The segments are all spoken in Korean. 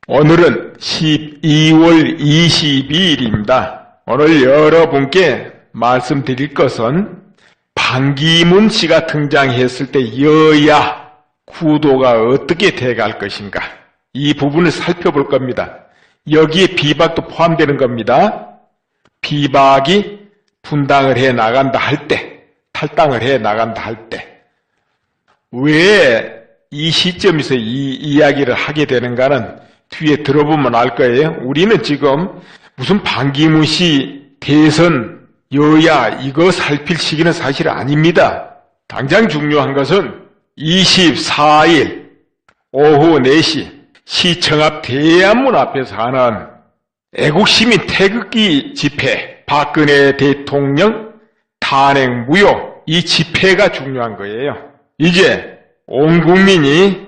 오늘은 12월 22일입니다. 오늘 여러분께 말씀드릴 것은 반기문 씨가 등장했을 때 여야 구도가 어떻게 돼갈 것인가, 이 부분을 살펴볼 겁니다. 여기에 비박도 포함되는 겁니다. 비박이 분당을 해 나간다 할 때, 탈당을 해 나간다 할 때, 왜 이 시점에서 이 이야기를 하게 되는가는 뒤에 들어보면 알 거예요. 우리는 지금 무슨 반기문 씨 대선 여야 이거 살필 시기는 사실 아닙니다. 당장 중요한 것은 24일 오후 4시 시청 앞 대안문 앞에서 하는 애국시민 태극기 집회, 박근혜 대통령 탄핵 무효, 이 집회가 중요한 거예요. 이제 온 국민이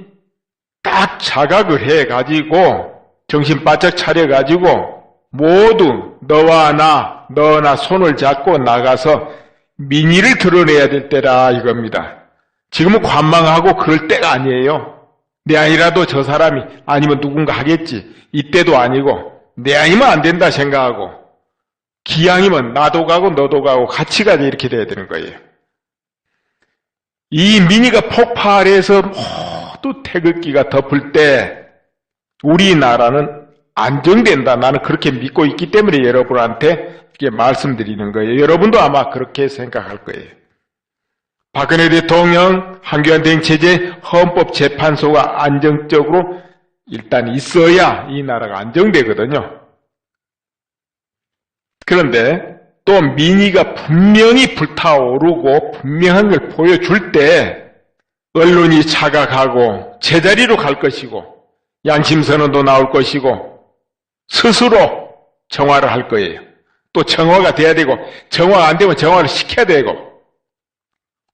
딱 자각을 해가지고 정신 바짝 차려가지고 모두 너와 나 손을 잡고 나가서 민의를 드러내야 될 때라 이겁니다. 지금은 관망하고 그럴 때가 아니에요. 내 아니라도 저 사람이 아니면 누군가 하겠지, 이때도 아니고, 내 아니면 안 된다 생각하고, 기왕이면 나도 가고 너도 가고 같이 가자, 이렇게 돼야 되는 거예요. 이 민의가 폭발해서 모두 태극기가 덮을 때 우리나라는 안정된다, 나는 그렇게 믿고 있기 때문에 여러분한테 이렇게 말씀드리는 거예요. 여러분도 아마 그렇게 생각할 거예요. 박근혜 대통령, 한교안 대행체제, 헌법재판소가 안정적으로 일단 있어야 이 나라가 안정되거든요. 그런데 또 민의가 분명히 불타오르고 분명한 걸 보여줄 때 언론이 자각하고 제자리로 갈 것이고 양심선언도 나올 것이고 스스로 정화를 할 거예요. 또 정화가 돼야 되고, 정화가 안 되면 정화를 시켜야 되고,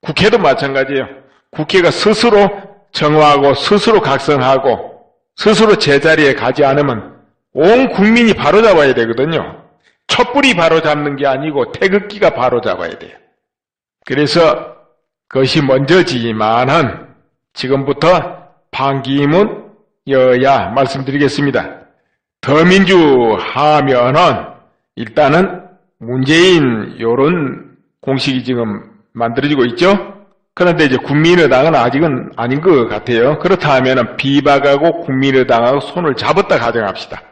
국회도 마찬가지예요. 국회가 스스로 정화하고 스스로 각성하고 스스로 제자리에 가지 않으면 온 국민이 바로잡아야 되거든요. 촛불이 바로잡는 게 아니고 태극기가 바로잡아야 돼요. 그래서 그것이 먼저지만은 지금부터 반기문 여야 말씀드리겠습니다. 더민주 하면은 일단은 문재인 요런 공식이 지금 만들어지고 있죠. 그런데 이제 국민의당은 아직은 아닌 것 같아요. 그렇다면은 비박하고 국민의당하고 손을 잡았다 가정합시다.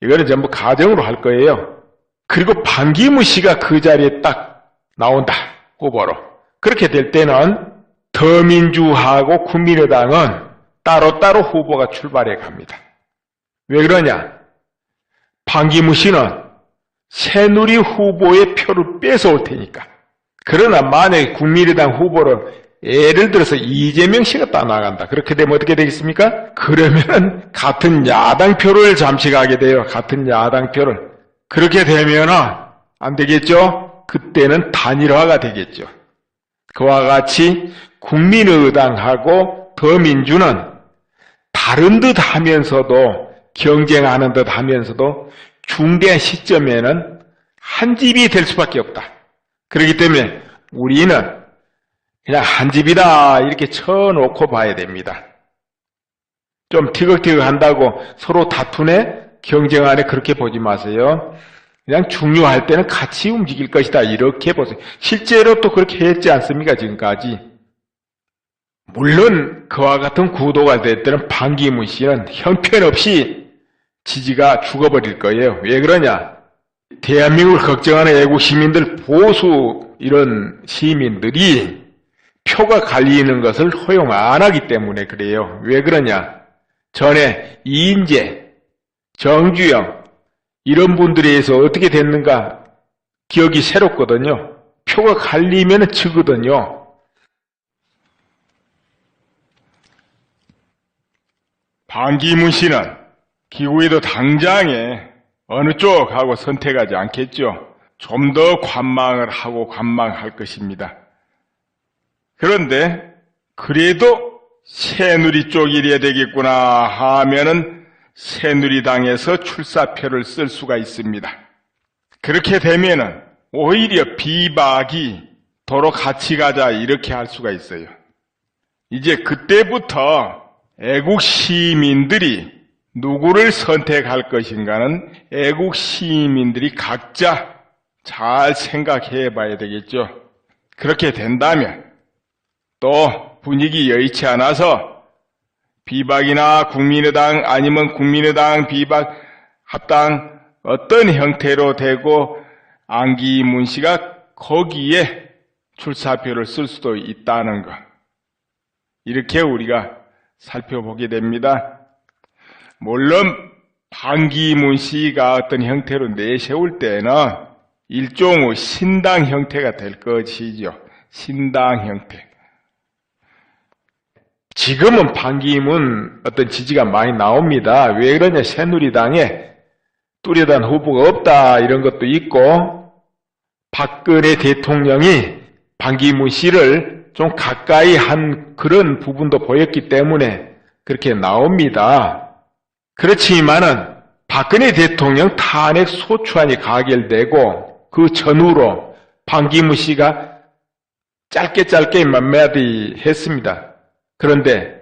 이거는 전부 가정으로 할 거예요. 그리고 반기문 씨가 그 자리에 딱 나온다, 후보로. 그렇게 될 때는 더민주하고 국민의당은 따로따로 후보가 출발해 갑니다. 왜 그러냐? 반기문 씨는 새누리 후보의 표를 뺏어올 테니까. 그러나 만약에 국민의당 후보를 예를 들어서 이재명 씨가 따나간다, 그렇게 되면 어떻게 되겠습니까? 그러면 같은 야당 표를 잠시 가게 돼요. 같은 야당 표를. 그렇게 되면은 안 되겠죠? 그때는 단일화가 되겠죠. 그와 같이 국민의당하고 더민주는 다른 듯 하면서도, 경쟁하는 듯 하면서도 중대한 시점에는 한 집이 될 수밖에 없다. 그렇기 때문에 우리는 그냥 한 집이다 이렇게 쳐놓고 봐야 됩니다. 좀 티격태격 한다고 서로 다투네, 경쟁하네, 그렇게 보지 마세요. 그냥 중요할 때는 같이 움직일 것이다, 이렇게 보세요. 실제로 또 그렇게 했지 않습니까, 지금까지. 물론 그와 같은 구도가 될 때는 반기문 씨는 형편없이 지지가 죽어버릴 거예요. 왜 그러냐? 대한민국을 걱정하는 애국 시민들, 보수 이런 시민들이 표가 갈리는 것을 허용 안 하기 때문에 그래요. 왜 그러냐? 전에 이인재, 정주영 이런 분들에 의해서 어떻게 됐는가 기억이 새롭거든요. 표가 갈리면 지거든요. 반기문 씨는 기구에도 당장에 어느 쪽하고 선택하지 않겠죠. 좀 더 관망을 하고 관망할 것입니다. 그런데 그래도 새누리 쪽이 이래야 되겠구나 하면은 새누리당에서 출사표를 쓸 수가 있습니다. 그렇게 되면은 오히려 비박이 도로 같이 가자 이렇게 할 수가 있어요. 이제 그때부터 애국 시민들이 누구를 선택할 것인가는 애국 시민들이 각자 잘 생각해 봐야 되겠죠. 그렇게 된다면 또 분위기 여의치 않아서 비박이나 국민의당 아니면 국민의당 비박 합당 어떤 형태로 되고 안기문 씨가 거기에 출사표를 쓸 수도 있다는 것. 이렇게 우리가 살펴보게 됩니다. 물론 반기문 씨가 어떤 형태로 내세울 때는 일종의 신당 형태가 될 것이죠. 신당 형태. 지금은 반기문 어떤 지지가 많이 나옵니다. 왜 그러냐, 새누리당에 뚜렷한 후보가 없다 이런 것도 있고, 박근혜 대통령이 반기문 씨를 좀 가까이 한 그런 부분도 보였기 때문에 그렇게 나옵니다. 그렇지만은 박근혜 대통령 탄핵 소추안이 가결되고 그 전후로 반기문 씨가 짧게 몇 마디 했습니다. 그런데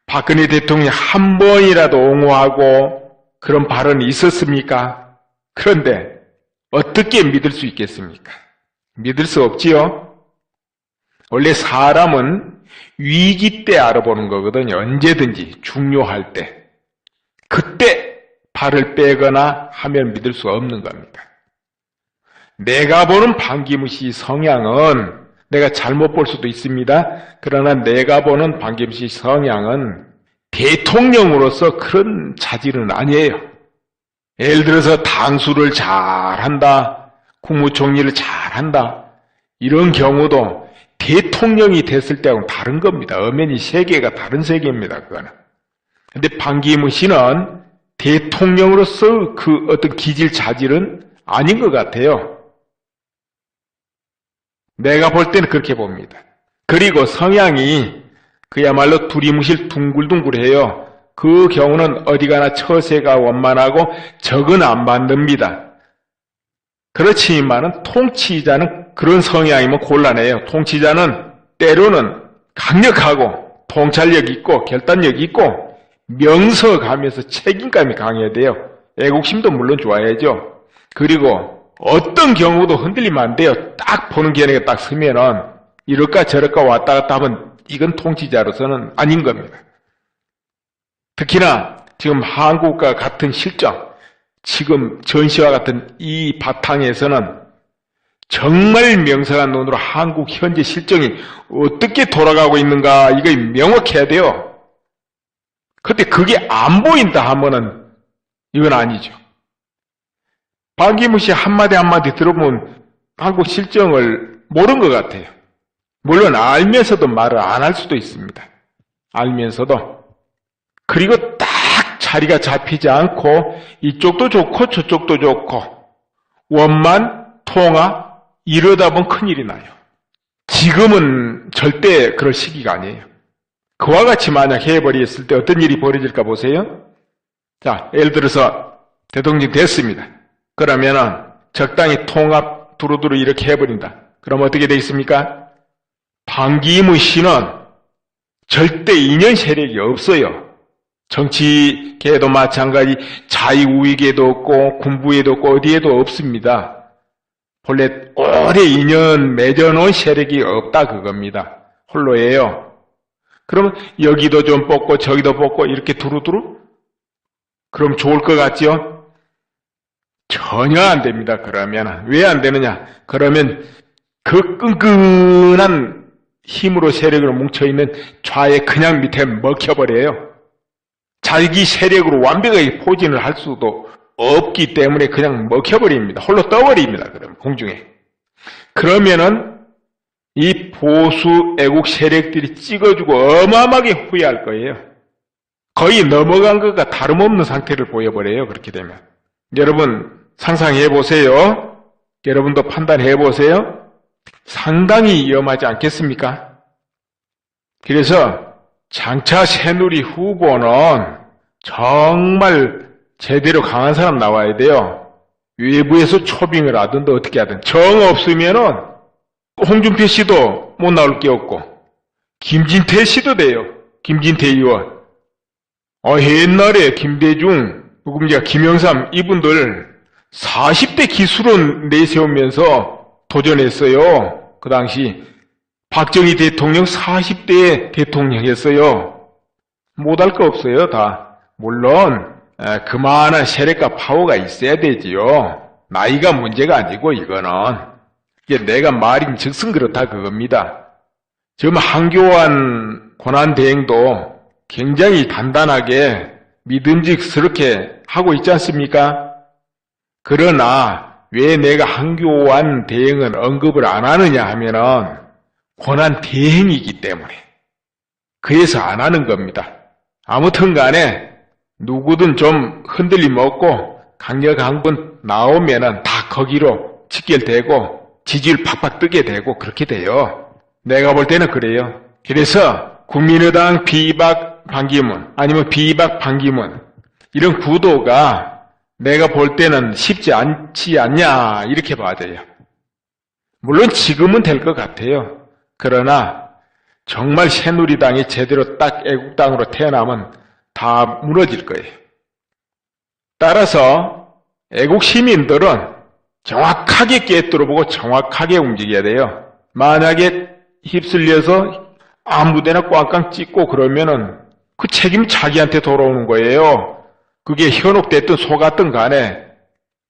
박근혜 대통령이 한 번이라도 옹호하고 그런 발언이 있었습니까? 그런데 어떻게 믿을 수 있겠습니까? 믿을 수 없지요? 원래 사람은 위기 때 알아보는 거거든요. 언제든지 중요할 때. 그때 발을 빼거나 하면 믿을 수 없는 겁니다. 내가 보는 반기문 씨 성향은 내가 잘못 볼 수도 있습니다. 그러나 내가 보는 반기문 씨 성향은 대통령으로서 그런 자질은 아니에요. 예를 들어서 당수를 잘한다, 국무총리를 잘한다, 이런 경우도 대통령이 됐을 때하고는 다른 겁니다. 엄연히 세계가 다른 세계입니다. 그거는. 근데 반기문 씨는 대통령으로서 그 어떤 기질 자질은 아닌 것 같아요. 내가 볼 때는 그렇게 봅니다. 그리고 성향이 그야말로 두리뭉실 둥글둥글해요. 그 경우는 어디 가나 처세가 원만하고 적은 안 만듭니다. 그렇지만은 통치자는 그런 성향이면 곤란해요. 통치자는 때로는 강력하고 통찰력 있고 결단력 있고 명서가면서 책임감이 강해야 돼요. 애국심도 물론 좋아야죠. 그리고 어떤 경우도 흔들리면 안 돼요. 딱 보는 견해가 딱 서면은 이럴까 저럴까 왔다 갔다 하면 이건 통치자로서는 아닌 겁니다. 특히나 지금 한국과 같은 실정, 지금 전시와 같은 이 바탕에서는 정말 명석한 눈으로 한국 현재 실정이 어떻게 돌아가고 있는가 이거 명확해야 돼요. 근데 그게 안 보인다 하면은 이건 아니죠. 반기문 씨 한마디 한마디 들어보면 한국 실정을 모르는 것 같아요. 물론 알면서도 말을 안 할 수도 있습니다. 알면서도. 그리고 딱 자리가 잡히지 않고 이쪽도 좋고 저쪽도 좋고 원만 통화 이러다 보면 큰일이 나요. 지금은 절대 그럴 시기가 아니에요. 그와 같이 만약 해버렸을 때 어떤 일이 벌어질까 보세요. 자, 예를 들어서 대통령이 됐습니다. 그러면은 적당히 통합 두루두루 이렇게 해버린다. 그럼 어떻게 돼 있습니까? 반기문 씨는 절대 인연 세력이 없어요. 정치계도 마찬가지 자유우익에도 없고 군부에도 없고 어디에도 없습니다. 본래 오래 인연 맺어놓은 세력이 없다 그겁니다. 홀로예요. 그러면 여기도 좀 뽑고 저기도 뽑고 이렇게 두루두루? 그럼 좋을 것 같죠? 전혀 안 됩니다. 그러면 왜 안 되느냐? 그러면 그 끈끈한 힘으로 세력으로 뭉쳐있는 좌에 그냥 밑에 먹혀버려요. 자기 세력으로 완벽하게 포진을 할 수도 없기 때문에 그냥 먹혀버립니다. 홀로 떠버립니다. 그럼 공중에. 그러면은 이 보수 애국 세력들이 찍어주고 어마어마하게 후회할 거예요. 거의 넘어간 것과 다름없는 상태를 보여버려요. 그렇게 되면. 여러분 상상해 보세요. 여러분도 판단해 보세요. 상당히 위험하지 않겠습니까? 그래서 장차 새누리 후보는 정말 제대로 강한 사람 나와야 돼요. 외부에서 초빙을 하든지 어떻게 하든 정 없으면은 홍준표 씨도 못 나올 게 없고 김진태 씨도 돼요. 김진태 의원. 옛날에 김대중, 김영삼 이분들 40대 기수론 내세우면서 도전했어요. 그 당시 박정희 대통령 40대 대통령 했어요. 못할 거 없어요, 다. 물론 그만한 세력과 파워가 있어야 되지요. 나이가 문제가 아니고 이거는. 이게 내가 말인즉슨 그렇다 그겁니다. 지금 한교안 권한대행도 굉장히 단단하게 믿음직스럽게 하고 있지 않습니까? 그러나 왜 내가 한교안 대행은 언급을 안 하느냐 하면은 권한대행이기 때문에 그래서 안 하는 겁니다. 아무튼 간에 누구든 좀 흔들림 없고 강력한 분 나오면은 다 거기로 직결되고 지지율 팍팍 뜨게 되고 그렇게 돼요. 내가 볼 때는 그래요. 그래서 국민의당 비박 반기문 아니면 비박 반기문 이런 구도가 내가 볼 때는 쉽지 않지 않냐 이렇게 봐야 돼요. 물론 지금은 될 것 같아요. 그러나 정말 새누리당이 제대로 딱 애국당으로 태어나면 다 무너질 거예요. 따라서 애국 시민들은 정확하게 꿰뚫어보고 정확하게 움직여야 돼요. 만약에 휩쓸려서 아무데나 꽝꽝 찍고 그러면은 그 책임 자기한테 돌아오는 거예요. 그게 현혹됐든 속았든 간에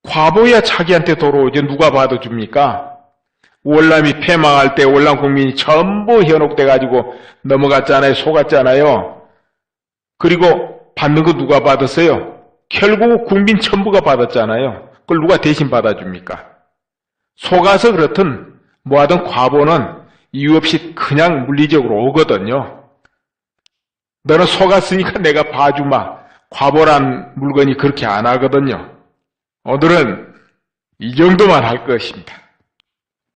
과보야 자기한테 돌아오지 누가 받아줍니까? 월남이 패망할 때 월남 국민이 전부 현혹돼가지고 넘어갔잖아요. 속았잖아요. 그리고 받는 거 누가 받았어요? 결국 국민 전부가 받았잖아요. 그걸 누가 대신 받아줍니까? 속아서 그렇든 뭐하든 과보는 이유 없이 그냥 물리적으로 오거든요. 너는 속았으니까 내가 봐주마. 과보란 물건이 그렇게 안 하거든요. 오늘은 이 정도만 할 것입니다.